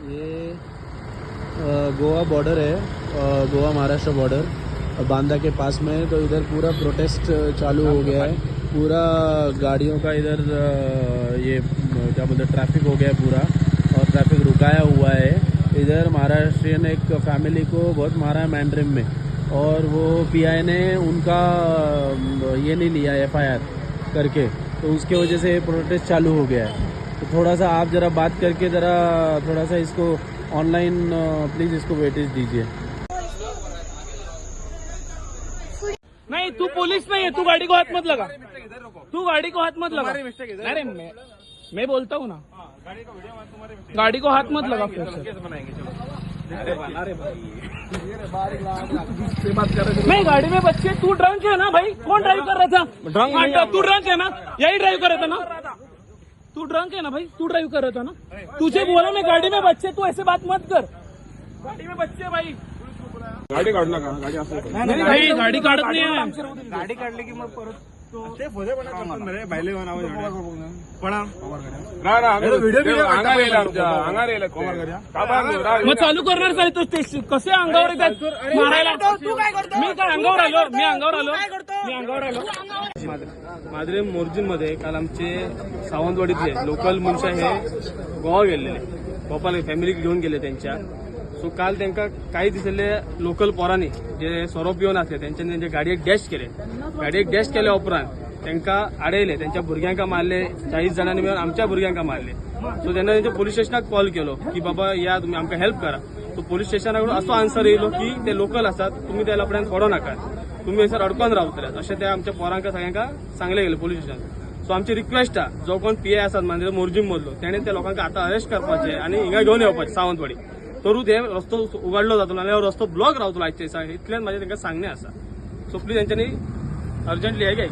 ये गोवा बॉर्डर है, गोवा महाराष्ट्र बॉर्डर बांदा के पास में है। तो इधर पूरा प्रोटेस्ट चालू हो गया है, पूरा गाड़ियों का इधर ये क्या बोलते ट्रैफिक हो गया है पूरा, और ट्रैफिक रुकाया हुआ है। इधर महाराष्ट्रियन एक फैमिली को बहुत मारा है मैंड्रिम में, और वो पीआई ने उनका ये नहीं लिया FIR करके, तो उसके वजह से प्रोटेस्ट चालू हो गया है। तो थोड़ा सा आप ज़रा बात करके ज़रा थोड़ा सा इसको ऑनलाइन प्लीज़ इसको वेटेज दीजिए। नहीं, तू पुलिस नहीं है, तू गाड़ी को हाथ मत लगा, तू गाड़ी को हाथ मत लगा। अरे मैं बोलता हूँ ना, गाड़ी को हाथ मत लगा फिर से। मैं गाड़ी में बच्चे, तू ड्रंक है ना भाई? कौन ड्राइव कर रहा था? तू ड्रंक है ना? यही ड्राइव कर रहा था ना? तू ड्रंक है ना भाई? तू ड्राइव कर रहा था ना? तुझे बोला मैं गाड़ी में बच्चे, तू ऐसे बात मत कर। गाडी में बच्चे भाई, गाडी काढला का? गाडी असं नाही भाई, गाडी काढत नाही आहे. गाडी काढली की मग परत ते फोदे पण बायले नाव पण मग चालू करणार साहेब तू ते कसे अंगावर येतात मारायला? मी काय अंगावर आलो? मी अंगावर आलो. माद्रे मोर्जिन मध्ये काल आमचे सावंतवाडीतले लोकल मनुष्य हे गोवा गेलेले, गोपाल फॅमिली घेऊन गेले त्यांच्या. सो काल त्यांना काही दिसले लोकल पोरांनी जे सोरो पिऊन असले त्यांच्यानी त्यांच्या गाडयेक डॅश केले. गाडयेक डॅश केल्या उपरांत त्यांना आडयले, त्यांच्या भुरग्यांका मारले. 40 जणांनी मिळून आमच्या भुरग्यांका मारले. सो त्यांना त्यांच्या पोलीस स्टेशनाक कॉल केलो की बाबा या तुम्ही आमका हेल्प करा. तो पोलीस स्टेशनाकडून असो आन्सर येयलो की ते लोकल असतात, तुम्ही त्या लोकांना सोडो नका, तुम्ही हैसर अडकून रावतले असे त्या आमच्या पोरांका सगळ्यांका सांगले गेले पोलीस स्टेशन. सो आमची रिक्वेस्ट आहे, जो कोण PI असतात म्हणजे मोर्जिम मधलो त्याने त्या लोकांना आता अरेस्ट करपाचे आणि हिंगा घेऊन येवपाचे सावंतवाडी. तरू ते रस्तो उघडलो जातो आणि रस्तो ब्लॉक रावतो आजचे, इतल्यान माझे त्यांना सांगणे असा. सो प्लीज यांच्यानी अर्जंटली आहे काय